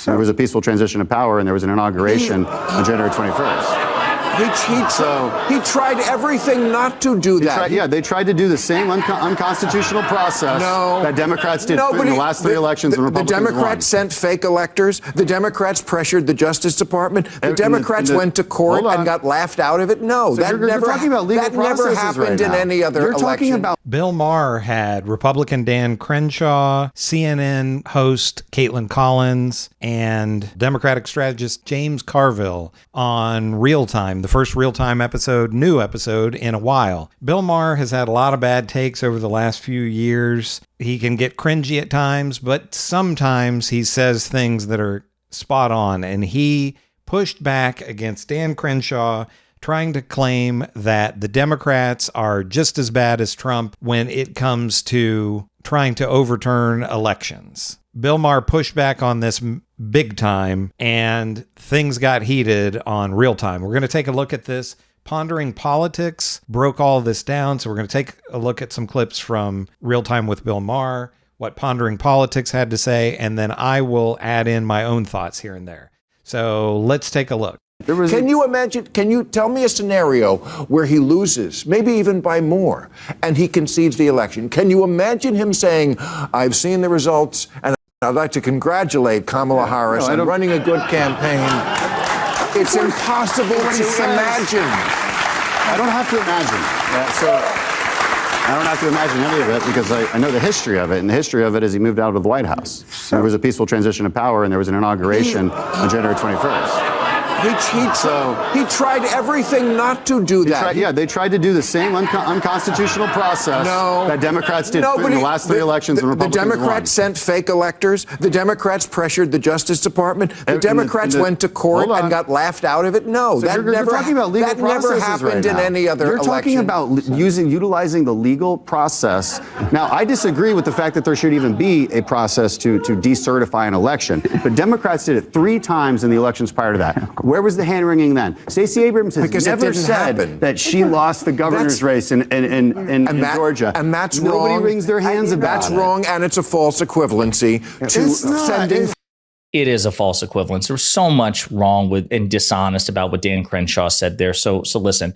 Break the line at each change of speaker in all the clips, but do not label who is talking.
There was a peaceful transition of power, and there was an inauguration on January 21st.
He tried everything not to do that.
They tried to do the same unconstitutional process that Democrats did in the last three elections and Republicans
won. The Democrats sent fake electors. The Democrats pressured the Justice Department. The Democrats went to court and got laughed out of it. No,
so
that never happened in any other election.
Talking about
Bill Maher had Republican Dan Crenshaw, CNN host Kaitlan Collins, and Democratic strategist James Carville on Real Time, the first Real Time new episode in a while. Bill Maher has had a lot of bad takes over the last few years. He can get cringy at times, but sometimes he says things that are spot on, and he pushed back against Dan Crenshaw, trying to claim that the Democrats are just as bad as Trump when it comes to trying to overturn elections. Bill Maher pushed back on this big time, and things got heated on Real Time. We're going to take a look at this. Pondering Politics broke all this down, so we're going to take a look at some clips from Real Time with Bill Maher, what Pondering Politics had to say, and then I will add in my own thoughts here and there. So let's take a look.
Can you tell me a scenario where he loses, maybe even by more, and he concedes the election? Can you imagine him saying, I've seen the results, and I'd like to congratulate Kamala Harris on running a good campaign? It's impossible to imagine.
I don't have to imagine. I don't have to imagine any of it because I know the history of it. And the history of it is he moved out of the White House. There was a peaceful transition of power, and there was an inauguration on January 21st.
He tried everything not to do that.
They tried to do the same unconstitutional process that Democrats did in the last three elections and Republicans won.
The Democrats sent fake electors. The Democrats pressured the Justice Department. The Democrats went to court and got laughed out of it. No,
so
that never happened in any other election.
You're talking about utilizing the legal process. Now, I disagree with the fact that there should even be a process to decertify an election. But Democrats did it 3 times in the elections prior to that. Where was the hand-wringing then? Stacey Abrams has never said that she lost the governor's race in Georgia.
And that's
wrong. Nobody wrings their hands about it.
That's wrong, and it's a false equivalency to sending.
It is a false equivalence. There's so much wrong with and dishonest about what Dan Crenshaw said there. So listen.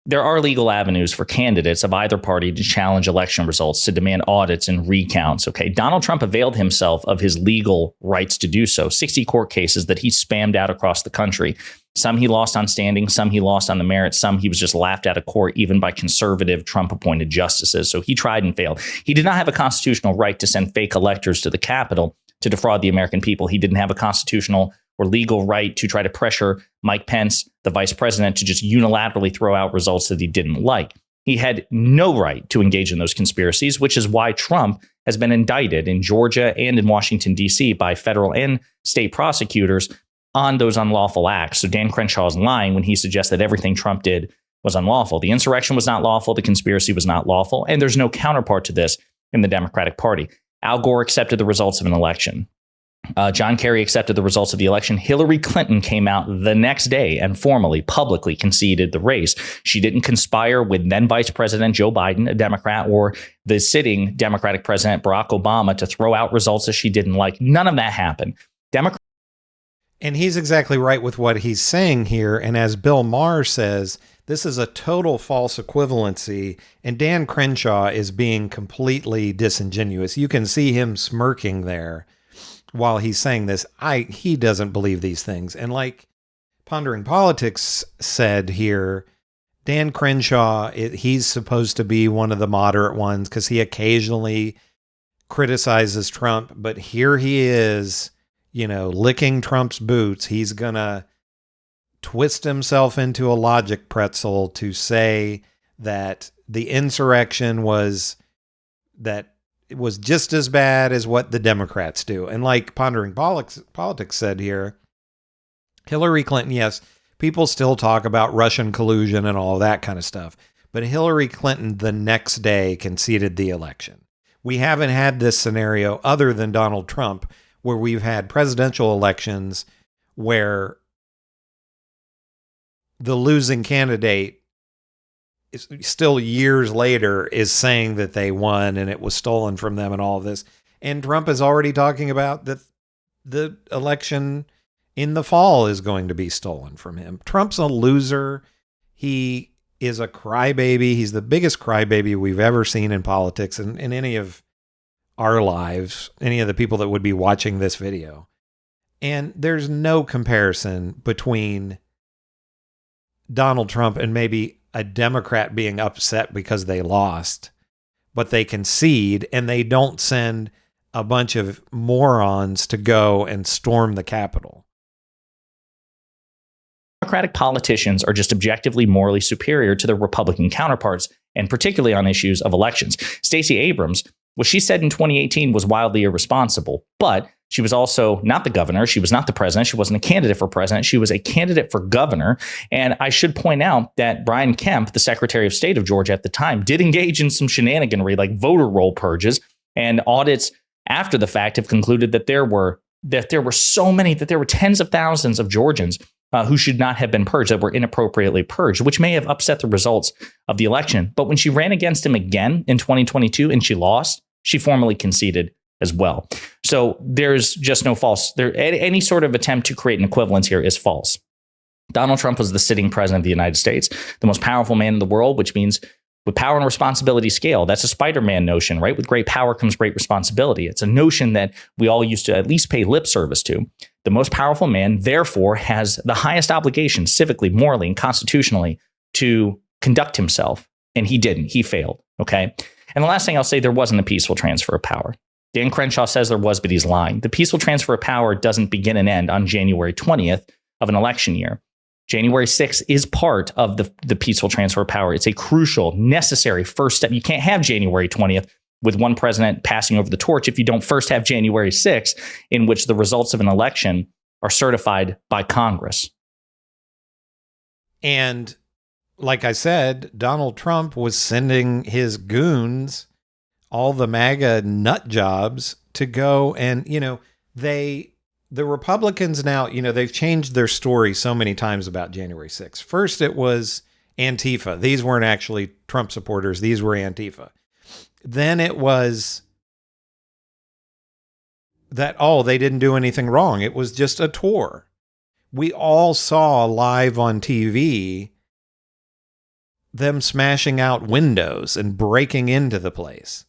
There are legal avenues for candidates of either party to challenge election results, to demand audits and recounts. Okay, Donald Trump availed himself of his legal rights to do so. 60 court cases that he spammed out across the country. Some he lost on standing, some he lost on the merits, some he was just laughed out of court, even by conservative Trump-appointed justices. So he tried and failed. He did not have a constitutional right to send fake electors to the Capitol to defraud the American people. He didn't have a constitutional or legal right to try to pressure Mike Pence, the vice president, to just unilaterally throw out results that he didn't like. He had no right to engage in those conspiracies, which is why Trump has been indicted in Georgia and in Washington, D.C. by federal and state prosecutors on those unlawful acts. So Dan Crenshaw is lying when he suggests that everything Trump did was unlawful. The insurrection was not lawful. The conspiracy was not lawful. And there's no counterpart to this in the Democratic Party. Al Gore accepted the results of an election. John Kerry accepted the results of the election. Hillary Clinton came out the next day and formally, publicly conceded the race. She didn't conspire with then Vice President Joe Biden, a Democrat, or the sitting Democratic President Barack Obama to throw out results that she didn't like. None of that happened.
And he's exactly right with what he's saying here. And as Bill Maher says, this is a total false equivalency, and Dan Crenshaw is being completely disingenuous. You can see him smirking there while he's saying this. He doesn't believe these things. And like Pondering Politics said here, Dan Crenshaw, he's supposed to be one of the moderate ones because he occasionally criticizes Trump, but here he is, licking Trump's boots. He's going to twist himself into a logic pretzel to say that the insurrection was just as bad as what the Democrats do. And like Pondering Politics said here, Hillary Clinton, yes, people still talk about Russian collusion and all that kind of stuff, but Hillary Clinton the next day conceded the election. We haven't had this scenario other than Donald Trump, where we've had presidential elections where the losing candidate is still years later is saying that they won and it was stolen from them and all of this. And Trump is already talking about that the election in the fall is going to be stolen from him. Trump's a loser. He is a crybaby. He's the biggest crybaby we've ever seen in politics and in any of our lives, any of the people that would be watching this video. And there's no comparison between Donald Trump and maybe a Democrat being upset because they lost, but they concede and they don't send a bunch of morons to go and storm the Capitol.
Democratic politicians are just objectively morally superior to their Republican counterparts, and particularly on issues of elections. Stacey Abrams, what she said in 2018 was wildly irresponsible, but she was also not the governor. She was not the president. She wasn't a candidate for president. She was a candidate for governor. And I should point out that Brian Kemp, the Secretary of State of Georgia at the time, did engage in some shenaniganry like voter roll purges, and audits after the fact have concluded that there were tens of thousands of Georgians who should not have been purged, that were inappropriately purged, which may have upset the results of the election. But when she ran against him again in 2022 and she lost, she formally conceded as well. So there's just no any sort of attempt to create an equivalence here is false. Donald Trump was the sitting president of the United States, the most powerful man in the world, which means with power and responsibility scale. That's a Spider-Man notion, right? With great power comes great responsibility. It's a notion that we all used to at least pay lip service to. The most powerful man, therefore, has the highest obligation civically, morally, and constitutionally to conduct himself. And he didn't. He failed. Okay. And the last thing I'll say, there wasn't a peaceful transfer of power. Dan Crenshaw says there was, but he's lying. The peaceful transfer of power doesn't begin and end on January 20th of an election year. January 6th is part of the peaceful transfer of power. It's a crucial, necessary first step. You can't have January 20th with one president passing over the torch if you don't first have January 6th, in which the results of an election are certified by Congress.
And like I said, Donald Trump was sending his goons, all the MAGA nut jobs, to go and, the Republicans now, they've changed their story so many times about January 6th. First, it was Antifa. These weren't actually Trump supporters. These were Antifa. Then it was that, they didn't do anything wrong. It was just a tour. We all saw live on TV them smashing out windows and breaking into the place,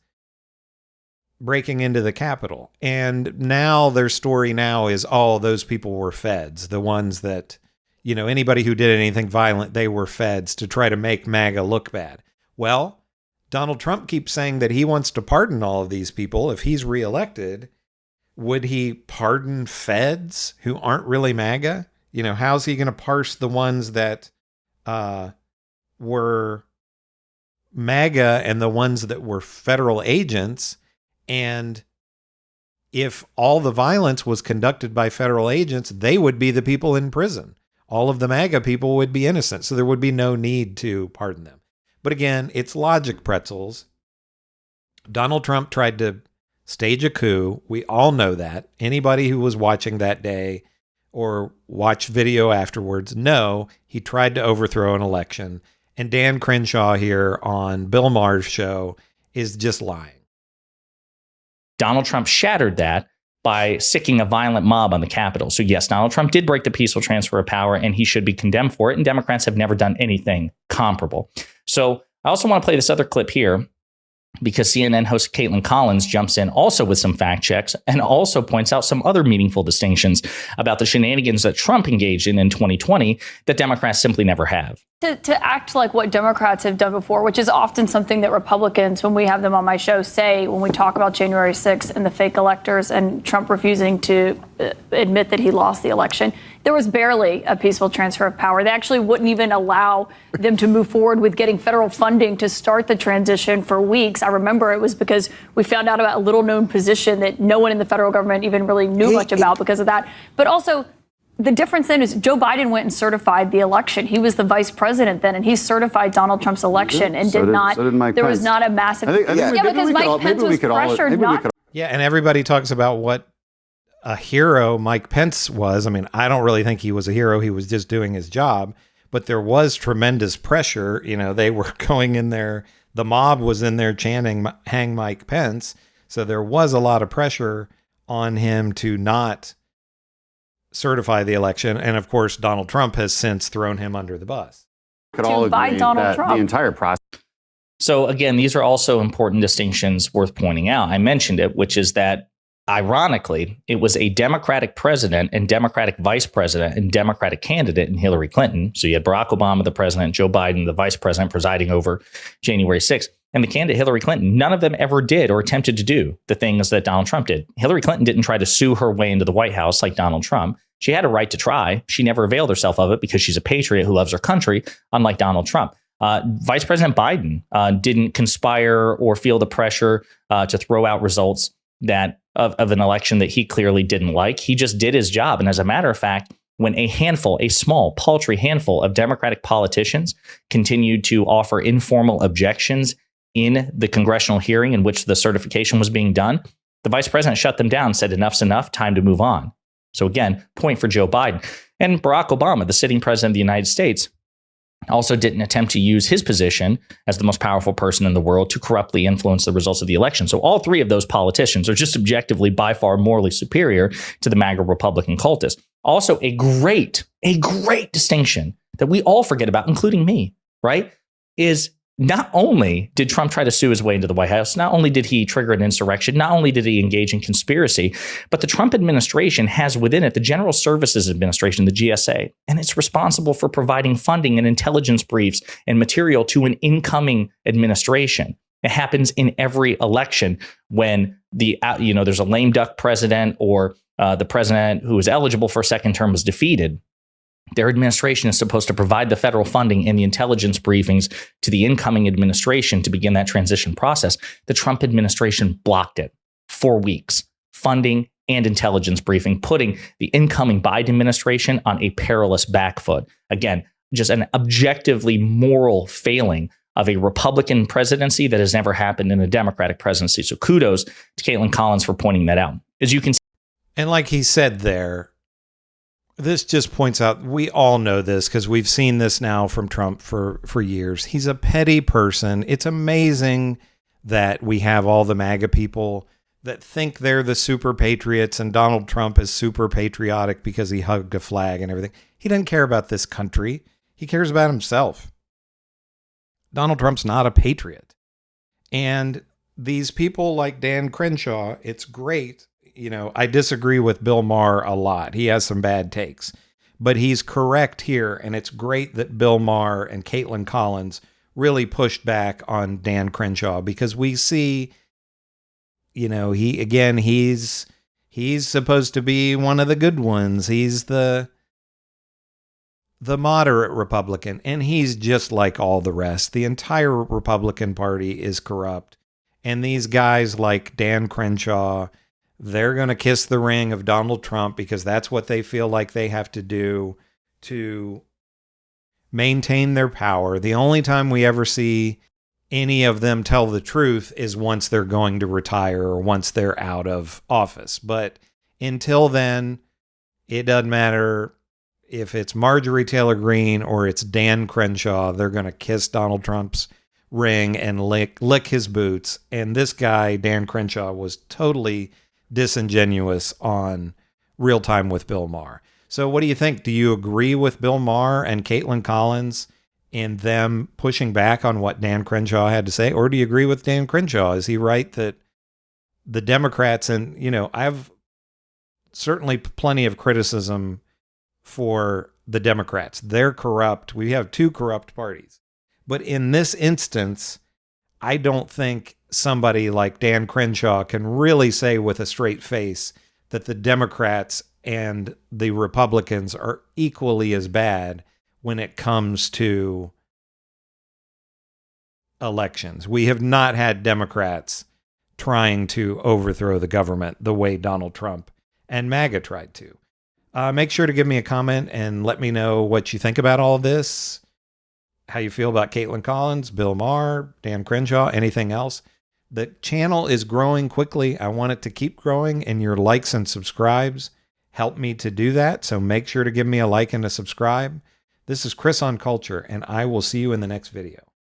breaking into the Capitol. And now their story now is, those people were feds. The ones that, anybody who did anything violent, they were feds to try to make MAGA look bad. Well, Donald Trump keeps saying that he wants to pardon all of these people. If he's reelected, would he pardon feds who aren't really MAGA? How's he going to parse the ones that were MAGA and the ones that were federal agents? And if all the violence was conducted by federal agents, they would be the people in prison. All of the MAGA people would be innocent, so there would be no need to pardon them. But again, it's logic pretzels. Donald Trump tried to stage a coup. We all know that. Anybody who was watching that day or watched video afterwards know he tried to overthrow an election. And Dan Crenshaw here on Bill Maher's show is just lying.
Donald Trump shattered that by sicking a violent mob on the Capitol. So yes, Donald Trump did break the peaceful transfer of power, and he should be condemned for it. And Democrats have never done anything comparable. So I also want to play this other clip here, because CNN host Kaitlan Collins jumps in also with some fact checks and also points out some other meaningful distinctions about the shenanigans that Trump engaged in 2020 that Democrats simply never have.
To act like what Democrats have done before, which is often something that Republicans, when we have them on my show, say when we talk about January 6th and the fake electors and Trump refusing to admit that he lost the election. There was barely a peaceful transfer of power. They actually wouldn't even allow them to move forward with getting federal funding to start the transition for weeks. I remember it was because we found out about a little known position that no one in the federal government even really knew much about because of that. But also, the difference then is Joe Biden went and certified the election. He was the vice president then, and he certified Donald Trump's election and did Mike Pence. Was not a massive. Because Mike Pence was pressured not.
Yeah, and everybody talks about what a hero Mike Pence was. I mean, I don't really think he was a hero. He was just doing his job. But there was tremendous pressure. They were going in there. The mob was in there chanting, "Hang Mike Pence." So there was a lot of pressure on him to not certify the election. And of course, Donald Trump has since thrown him under the bus.
Could all
by
agree
Donald
that
Trump.
the entire process.
So again, these are also important distinctions worth pointing out. I mentioned it, which is that ironically, it was a Democratic president and Democratic vice president and Democratic candidate in Hillary Clinton. So you had Barack Obama, the president, Joe Biden, the vice president, presiding over January 6th. And the candidate Hillary Clinton, none of them ever did or attempted to do the things that Donald Trump did. Hillary Clinton didn't try to sue her way into the White House like Donald Trump. She had a right to try. She never availed herself of it because she's a patriot who loves her country, unlike Donald Trump. Vice President Biden didn't conspire or feel the pressure to throw out results that of an election that he clearly didn't like. He just did his job. And as a matter of fact, when a small, paltry handful of Democratic politicians continued to offer informal objections in the congressional hearing in which the certification was being done, the vice president shut them down, said enough's enough, time to move on. So again, point for Joe Biden. And Barack Obama, the sitting president of the United States, also didn't attempt to use his position as the most powerful person in the world to corruptly influence the results of the election. So all three of those politicians are just objectively by far morally superior to the MAGA Republican cultists. Also a great distinction that we all forget about, including me, right, is not only did Trump try to sue his way into the White House, not only did he trigger an insurrection, not only did he engage in conspiracy, but the Trump administration has within it the General Services Administration, the GSA, and it's responsible for providing funding and intelligence briefs and material to an incoming administration. It happens in every election when there's a lame duck president or the president who is eligible for a second term was defeated. Their administration is supposed to provide the federal funding and the intelligence briefings to the incoming administration to begin that transition process. The Trump administration blocked it 4 weeks, funding and intelligence briefing, putting the incoming Biden administration on a perilous back foot. Again, just an objectively moral failing of a Republican presidency that has never happened in a Democratic presidency. So kudos to Kaitlan Collins for pointing that out. As you can see.
And like he said there, this just points out, we all know this because we've seen this now from Trump for years. He's a petty person. It's amazing that we have all the MAGA people that think they're the super patriots and Donald Trump is super patriotic because he hugged a flag and everything. He doesn't care about this country. He cares about himself. Donald Trump's not a patriot. And these people like Dan Crenshaw, it's great. I disagree with Bill Maher a lot. He has some bad takes, but he's correct here. And it's great that Bill Maher and Kaitlan Collins really pushed back on Dan Crenshaw because we see, he's supposed to be one of the good ones. He's the moderate Republican, and he's just like all the rest. The entire Republican Party is corrupt. And these guys like Dan Crenshaw, they're going to kiss the ring of Donald Trump because that's what they feel like they have to do to maintain their power. The only time we ever see any of them tell the truth is once they're going to retire or once they're out of office. But until then, it doesn't matter if it's Marjorie Taylor Greene or it's Dan Crenshaw, they're going to kiss Donald Trump's ring and lick his boots. And this guy, Dan Crenshaw, was totally disingenuous on Real Time with Bill Maher. So what do you think? Do you agree with Bill Maher and Kaitlan Collins in them pushing back on what Dan Crenshaw had to say? Or do you agree with Dan Crenshaw? Is he right that the Democrats, and I have certainly plenty of criticism for the Democrats. They're corrupt. We have two corrupt parties. But in this instance, I don't think somebody like Dan Crenshaw can really say with a straight face that the Democrats and the Republicans are equally as bad when it comes to elections. We have not had Democrats trying to overthrow the government the way Donald Trump and MAGA tried to. Make sure to give me a comment and let me know what you think about all of this, how you feel about Kaitlan Collins, Bill Maher, Dan Crenshaw, anything else. The channel is growing quickly. I want it to keep growing, and your likes and subscribes help me to do that. So make sure to give me a like and a subscribe. This is Chris on Culture, and I will see you in the next video.